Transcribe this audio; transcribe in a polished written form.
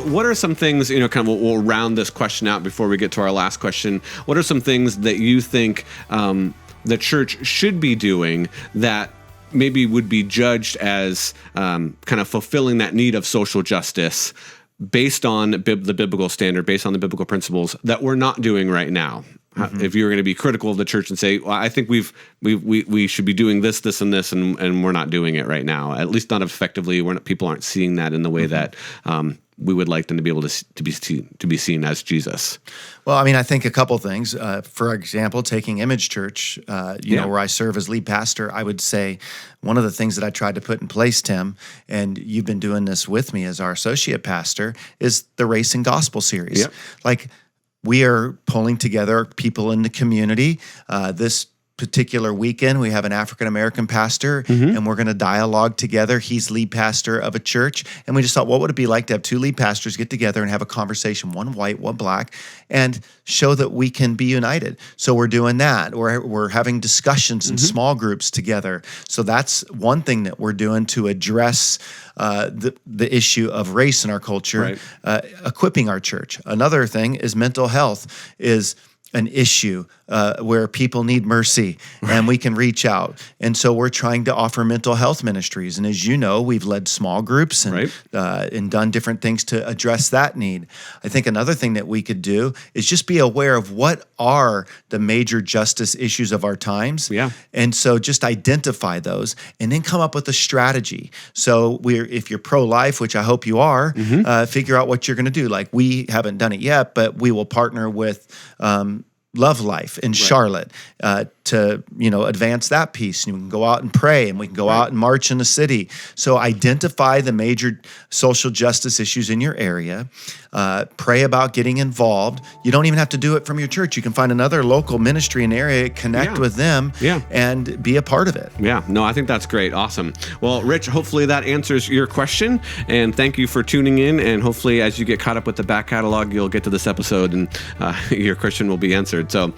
What are some things, kind of we'll round this question out before we get to our last question. What are some things that you think the church should be doing that maybe would be judged as kind of fulfilling that need of social justice based on the biblical standard, based on the biblical principles that we're not doing right now? If you were going to be critical of the church and say, well, I think we should be doing this, this, and this, and we're not doing it right now, at least not effectively. People aren't seeing that in the way that we would like them to be able to be seen as Jesus. Well, I mean, I think a couple things. For example, taking Image Church, where I serve as lead pastor, I would say one of the things that I tried to put in place, Tim, and you've been doing this with me as our associate pastor, is the Race and Gospel series. Yep. Like, we are pulling together people in the community. This particular weekend, we have an African-American pastor, and we're going to dialogue together. He's lead pastor of a church. And we just thought, what would it be like to have two lead pastors get together and have a conversation, one white, one black, and show that we can be united? So we're doing that. We're having discussions in small groups together. So that's one thing that we're doing to address the issue of race in our culture, equipping our church. Another thing is mental health is an issue where people need mercy and we can reach out. And so we're trying to offer mental health ministries. And as you know, we've led small groups and done different things to address that need. I think another thing that we could do is just be aware of what are the major justice issues of our times. Yeah. And so just identify those and then come up with a strategy. So if you're pro-life, which I hope you are, figure out what you're going to do. Like, we haven't done it yet, but we will partner with Love Life in Charlotte to advance that piece. And we can go out and pray, and we can go out and march in the city. So identify the major social justice issues in your area. Pray about getting involved. You don't even have to do it from your church. You can find another local ministry in the area, connect with them, and be a part of it. Yeah, no, I think that's great. Awesome. Well, Rich, hopefully that answers your question. And thank you for tuning in. And hopefully as you get caught up with the back catalog, you'll get to this episode and your question will be answered. So